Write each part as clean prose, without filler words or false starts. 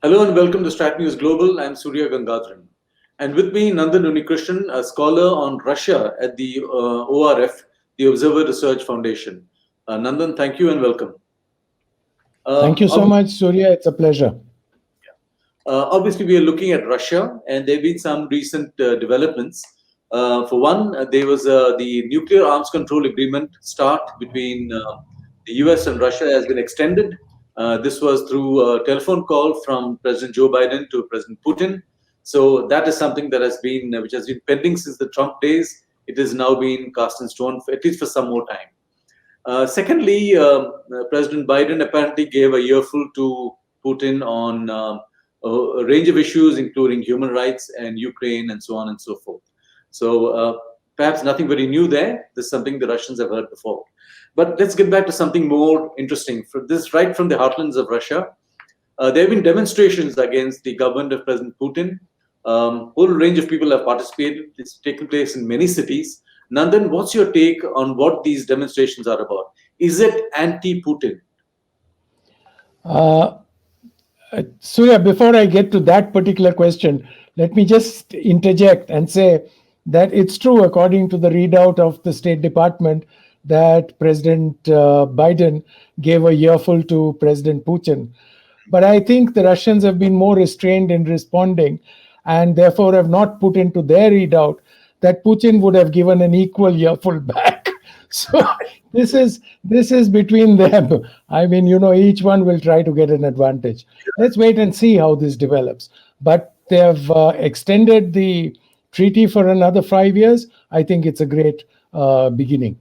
Hello and welcome to StratNews Global. I'm Surya Gangadharan. And with me, Nandan Unnikrishnan, a scholar on Russia at the ORF, the Observer Research Foundation. Nandan, thank you and welcome. Thank you so much, Surya. It's a pleasure. Obviously, we are looking at Russia, and there have been some recent developments. For one, there was the nuclear arms control agreement start between the US and Russia has been extended. This was through a telephone call from President Joe Biden to President Putin. So that is something that has been, which has been pending since the Trump days. It is now being cast in stone, for, at least for some more time. Secondly, President Biden apparently gave a earful to Putin on a range of issues, including human rights and Ukraine and so on and so forth. So perhaps nothing very new there. This is something the Russians have heard before. But let's get back to something more interesting. For this, right from the heartlands of Russia, there have been demonstrations against the government of President Putin. Whole range of people have participated. It's taken place in many cities. Nandan, what's your take on what these demonstrations are about? Is it anti-Putin? Surya, before I get to that particular question, let me just interject and say that it's true, according to the readout of the State Department, that President Biden gave a earful to President Putin. But I think the Russians have been more restrained in responding and therefore have not put into their readout that Putin would have given an equal earful back. So this is between them. I mean, each one will try to get an advantage. Let's wait and see how this develops. But they have extended the treaty for another 5 years. I think it's a great beginning.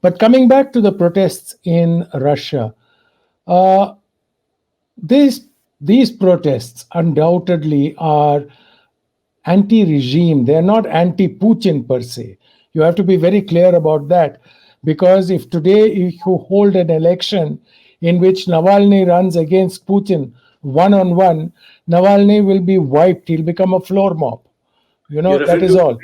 But coming back to the protests in Russia, these protests undoubtedly are anti-regime. They're not anti-Putin per se. You have to be very clear about that, because if you hold an election in which Navalny runs against Putin one-on-one, Navalny will be wiped. He'll become a floor mob. That is all.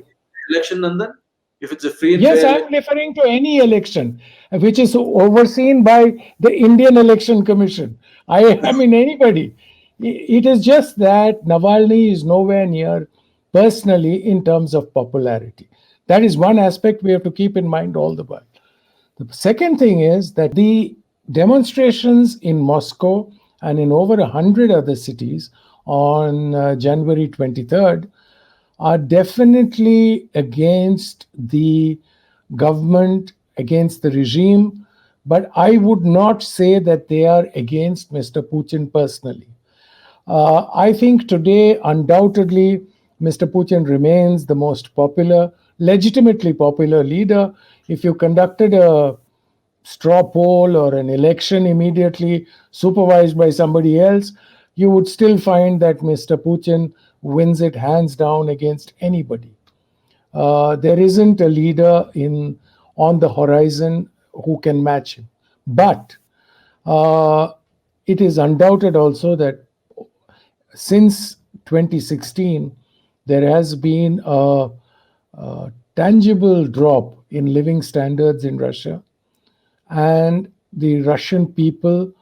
Election, Nandan? If it's a free and yes, fair I'm referring to any election which is overseen by the Indian Election Commission. I mean, anybody. It is just that Navalny is nowhere near personally in terms of popularity. That is one aspect we have to keep in mind all the while. The second thing is that the demonstrations in Moscow and in over 100 other cities on January 23rd are definitely against the government, against the regime, but I would not say that they are against Mr. Putin personally. I think today, undoubtedly, Mr. Putin remains the most popular, legitimately popular leader. If you conducted a straw poll or an election immediately supervised by somebody else, you would still find that Mr. Putin wins it hands down against anybody. There isn't a leader on the horizon who can match him. But it is undoubted also that since 2016, there has been a tangible drop in living standards in Russia. And the Russian people,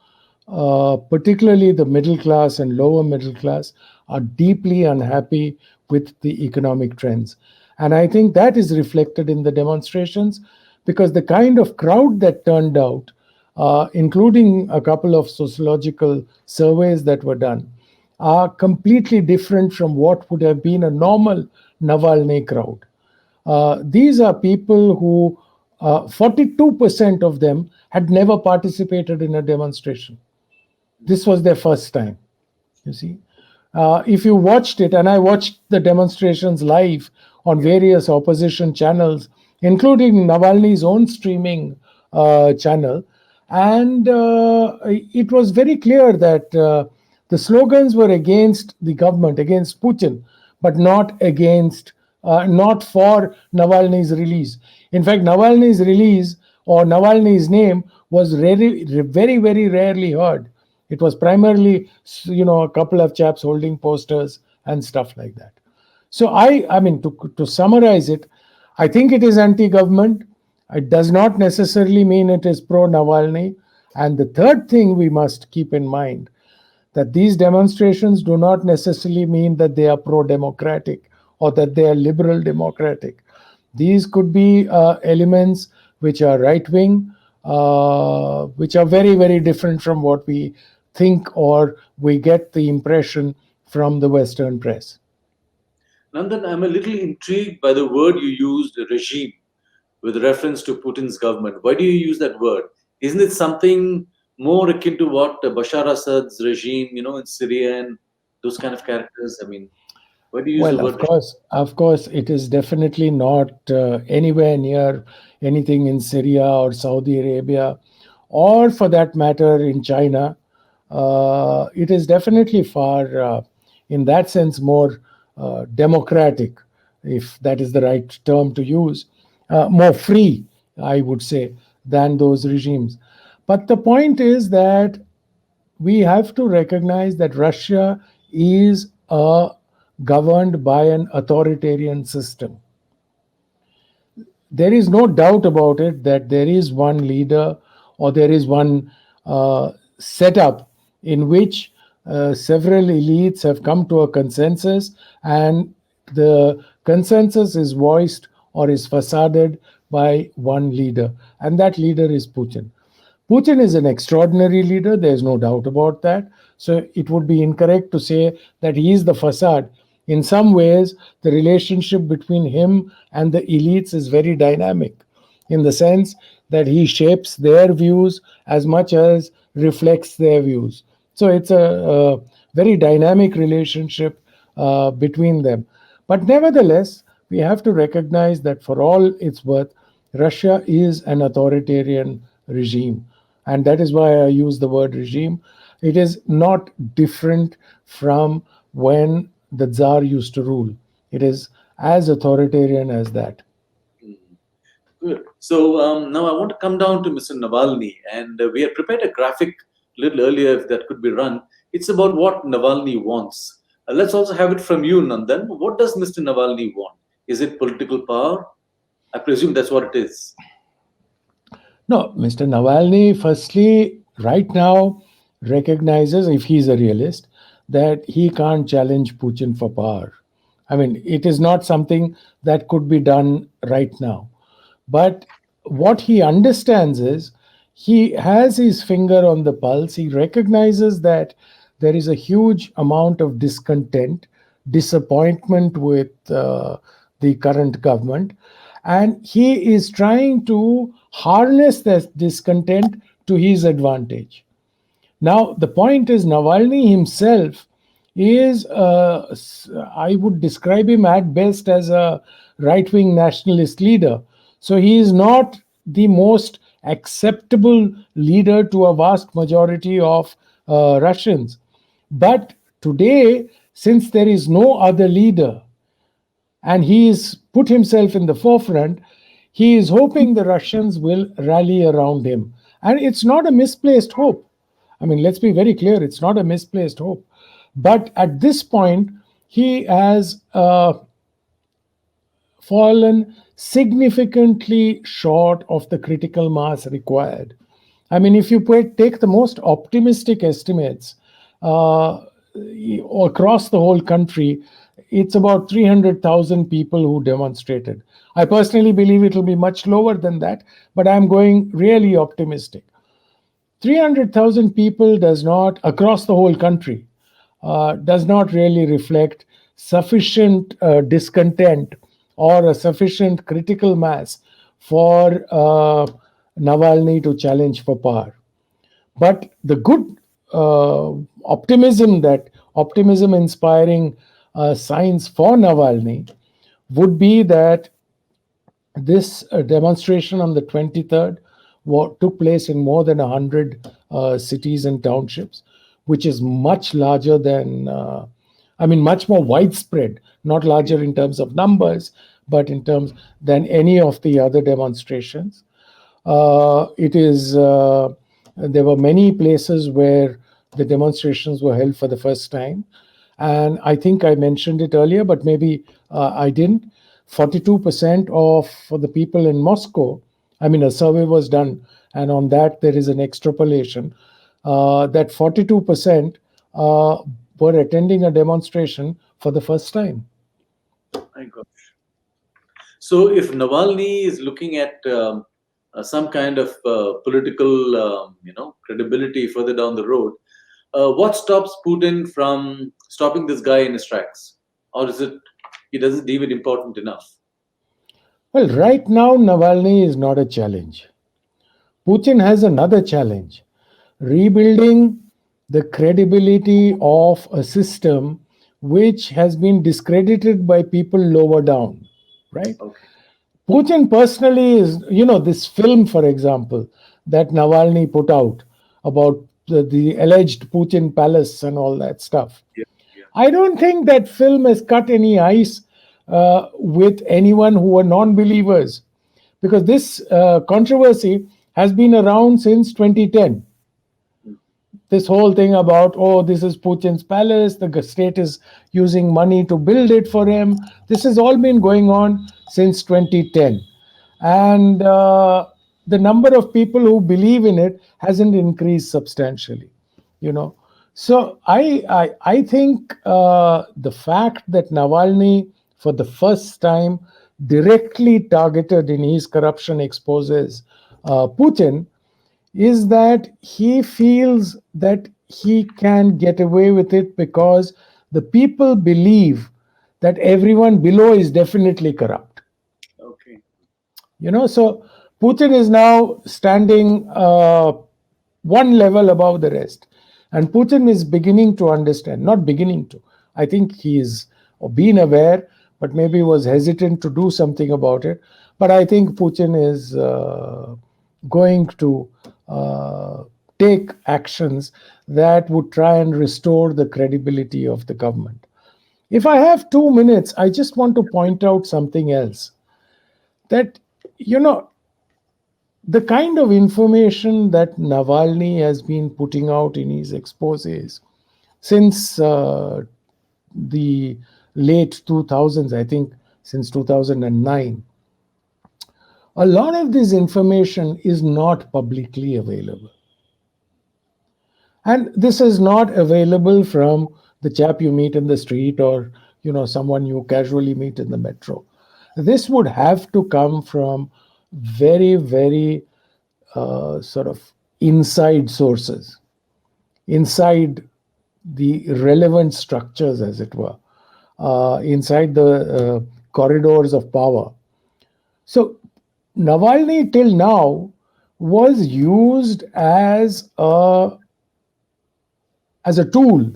particularly the middle class and lower middle class, are deeply unhappy with the economic trends. And I think that is reflected in the demonstrations, because the kind of crowd that turned out, including a couple of sociological surveys that were done, are completely different from what would have been a normal Navalny crowd. These are people who 42% of them had never participated in a demonstration. This was their first time, you see. If you watched it, and I watched the demonstrations live on various opposition channels, including Navalny's own streaming channel, and it was very clear that the slogans were against the government, against Putin, but not for Navalny's release. In fact, Navalny's release or Navalny's name was very, very, very rarely heard. It was primarily, a couple of chaps holding posters and stuff like that. So I mean, to summarize it, I think it is anti-government. It does not necessarily mean it is pro-Navalny. And the third thing we must keep in mind, that these demonstrations do not necessarily mean that they are pro democratic or that they are liberal democratic. These could be elements which are right wing, which are very, very different from what we think or we get the impression from the Western press. Nandan, I'm a little intrigued by the word you used, regime, with reference to Putin's government. Why do you use that word? Isn't it something more akin to what Bashar Assad's regime, in Syria and those kind of characters? I mean, why do you use the Well, word regime? of course, it is definitely not anywhere near anything in Syria or Saudi Arabia, or for that matter in China. It is definitely far, in that sense, more democratic, if that is the right term to use, more free, I would say, than those regimes. But the point is that we have to recognize that Russia is governed by an authoritarian system. There is no doubt about it that there is one leader or there is one setup in which several elites have come to a consensus, and the consensus is voiced or is facaded by one leader, and that leader is Putin. Putin is an extraordinary leader, there's no doubt about that. So it would be incorrect to say that he is the facade. In some ways, the relationship between him and the elites is very dynamic in the sense that he shapes their views as much as reflects their views. So it's a very dynamic relationship between them. But nevertheless, we have to recognize that for all its worth, Russia is an authoritarian regime. And that is why I use the word regime. It is not different from when the Tsar used to rule. It is as authoritarian as that. Mhm. Good. So now I want to come down to Mr. Navalny, and we had prepared a graphic a little earlier if that could be run. It's about what Navalny wants. Let's also have it from you, Nandan. What does Mr. Navalny want? Is it political power? I presume that's what it is. No, Mr. Navalny, firstly, right now, recognizes, if he's a realist, that he can't challenge Putin for power. I mean, it is not something that could be done right now. But what he understands is he has his finger on the pulse. He recognizes that there is a huge amount of discontent, disappointment with the current government, and he is trying to harness that discontent to his advantage. Now, the point is, Navalny himself is, I would describe him at best as a right wing nationalist leader. So he is not the most acceptable leader to a vast majority of Russians. But today, since there is no other leader, and he's put himself in the forefront, he is hoping the Russians will rally around him. And it's not a misplaced hope. I mean, let's be very clear, it's not a misplaced hope. But at this point, he has fallen significantly short of the critical mass required. I mean, if you take the most optimistic estimates across the whole country, it's about 300,000 people who demonstrated. I personally believe it will be much lower than that, but I'm going really optimistic. 300,000 people does not, across the whole country, does not really reflect sufficient discontent or a sufficient critical mass for Navalny to challenge for power. But the good optimism inspiring signs for Navalny would be that this demonstration on the 23rd took place in more than 100 cities and townships, which is much larger than, much more widespread, not larger in terms of numbers, but in terms than any of the other demonstrations. It is There were many places where the demonstrations were held for the first time, and I think I mentioned it earlier, but maybe I didn't. 42% of the people in Moscow, I mean, a survey was done, and on that there is an extrapolation that 42% uh, were attending a demonstration for the first time. My God. So if Navalny is looking at some kind of political, credibility further down the road, what stops Putin from stopping this guy in his tracks, or is it he doesn't deem it important enough? Well, right now, Navalny is not a challenge. Putin has another challenge: rebuilding the credibility of a system which has been discredited by people lower down, right? Okay. Putin personally is, this film, for example, that Navalny put out about the alleged Putin palace and all that stuff. Yeah. Yeah. I don't think that film has cut any ice with anyone who are non believers, because this controversy has been around since 2010. Mm. This whole thing about, oh, this is Putin's palace, the state is using money to build it for him, this has all been going on since 2010. And the number of people who believe in it hasn't increased substantially, you know. So I think the fact that Navalny for the first time directly targeted in his corruption exposes Putin is that he feels that he can get away with it because the people believe that everyone below is definitely corrupt. Okay. So Putin is now standing one level above the rest. And Putin is beginning to understand, not beginning to, I think he's been aware, but maybe was hesitant to do something about it. But I think Putin is going to uh, take actions that would try and restore the credibility of the government. If I have 2 minutes, I just want to point out something else, that, you know, the kind of information that Navalny has been putting out in his exposes since the late 2000s, I think since 2009, a lot of this information is not publicly available. And this is not available from the chap you meet in the street, or someone you casually meet in the metro. This would have to come from very, very sort of inside sources, inside the relevant structures, as it were, inside the corridors of power. So Navalny till now was used as a tool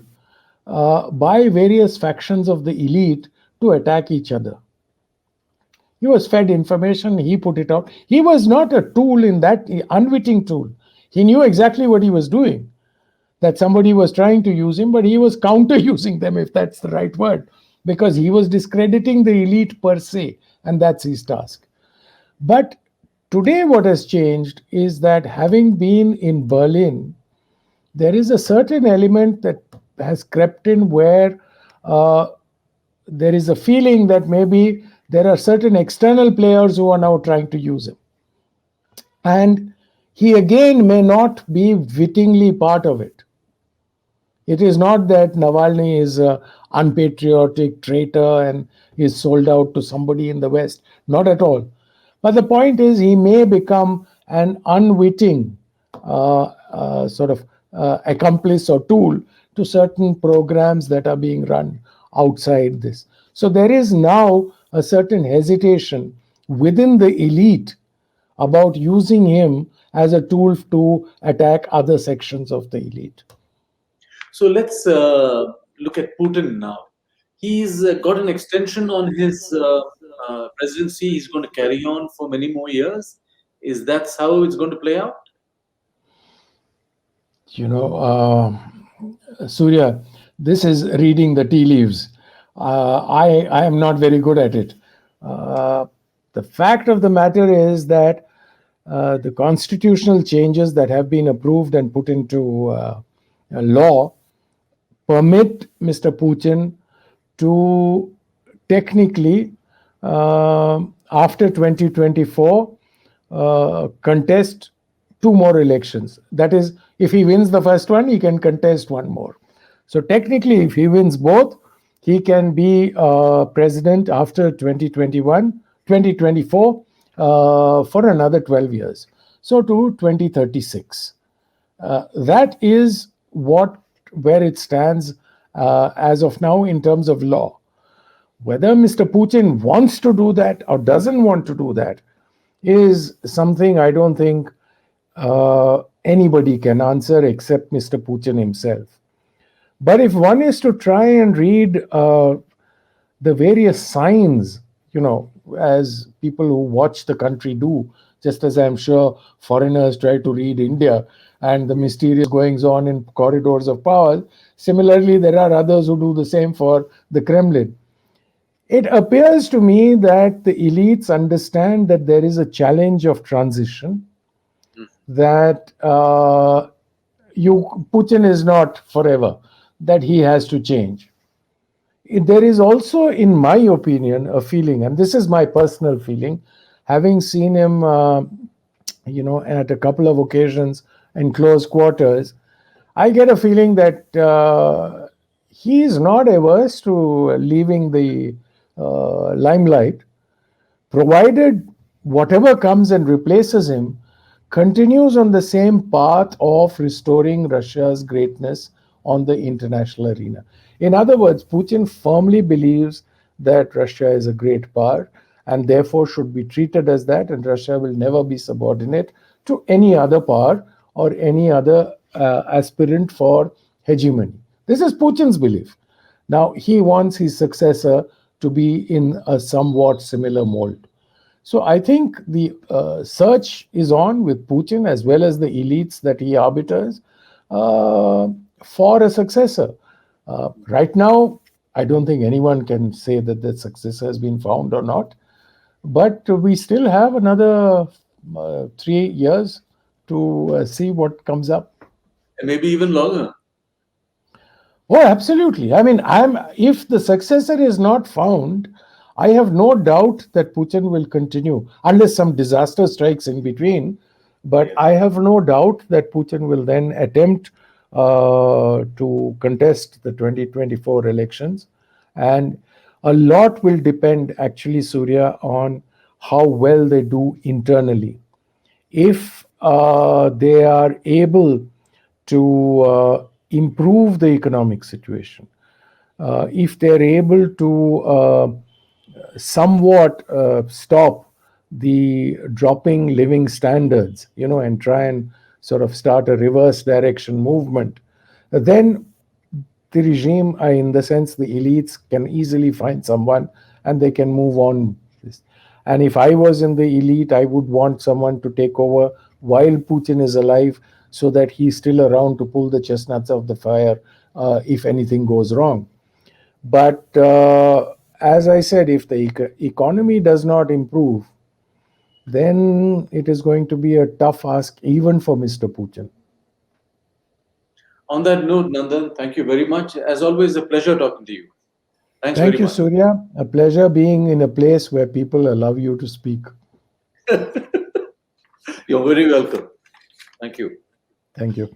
by various factions of the elite to attack each other. He was fed information, he put it out. He was not a tool in that, unwitting tool. He knew exactly what he was doing, that somebody was trying to use him, but he was counter using them, if that's the right word, because he was discrediting the elite per se, and that's his task. But today, what has changed is that, having been in Berlin, there is a certain element that has crept in where uh, there is a feeling that maybe there are certain external players who are now trying to use him. And he again may not be wittingly part of it. It is not that Navalny is an unpatriotic traitor and is sold out to somebody in the West. Not at all. But the point is, he may become an unwitting sort of accomplice or tool to certain programs that are being run outside this. So there is now a certain hesitation within the elite about using him as a tool to attack other sections of the elite. So let's look at Putin now. He's got an extension on his presidency. He's going to carry on for many more years. Is that how it's going to play out? You know, Surya, this is reading the tea leaves. I am not very good at it. Uh, the fact of the matter is that the constitutional changes that have been approved and put into law permit Mr. Putin to technically, after 2024, contest two more elections. That is, if he wins the first one, he can contest one more. So technically, if he wins both, he can be president after 2021, 2024 for another 12 years. So to 2036. That is where it stands as of now in terms of law. Whether Mr. Putin wants to do that or doesn't want to do that is something I don't think anybody can answer except Mr. Putin himself. But if one is to try and read the various signs, as people who watch the country do, just as I'm sure foreigners try to read India and the mysterious goings on in corridors of power, similarly, there are others who do the same for the Kremlin. It appears to me that the elites understand that there is a challenge of transition, that Putin is not forever, that he has to change. There is also, in my opinion, a feeling, and this is my personal feeling, having seen him, at a couple of occasions in close quarters, I get a feeling that he is not averse to leaving the limelight, provided whatever comes and replaces him continues on the same path of restoring Russia's greatness on the international arena. In other words, Putin firmly believes that Russia is a great power and therefore should be treated as that, and Russia will never be subordinate to any other power or any other aspirant for hegemony. This is Putin's belief. Now, he wants his successor to be in a somewhat similar mold. So I think the search is on with Putin as well as the elites that he arbiters for a successor. Right now, I don't think anyone can say that the successor has been found or not. But we still have another 3 years to see what comes up. And maybe even longer. Oh, absolutely. I mean, if the successor is not found, I have no doubt that Putin will continue, unless some disaster strikes in between. But Yes. I have no doubt that Putin will then attempt to contest the 2024 elections. And a lot will depend, actually, Surya, on how well they do internally. If they are able to improve the economic situation, if they're able to somewhat stop the dropping living standards, and try and sort of start a reverse direction movement, then the regime, in the sense the elites, can easily find someone and they can move on. And if I was in the elite, I would want someone to take over while Putin is alive, so that he's still around to pull the chestnuts off the fire if anything goes wrong. But as I said, if the economy does not improve, then it is going to be a tough ask even for Mr. Putin. On that note, Nandan, thank you very much. As always, a pleasure talking to you. Thanks very Thank you, much. Surya. A pleasure being in a place where people allow you to speak. You're very welcome. Thank you. Thank you.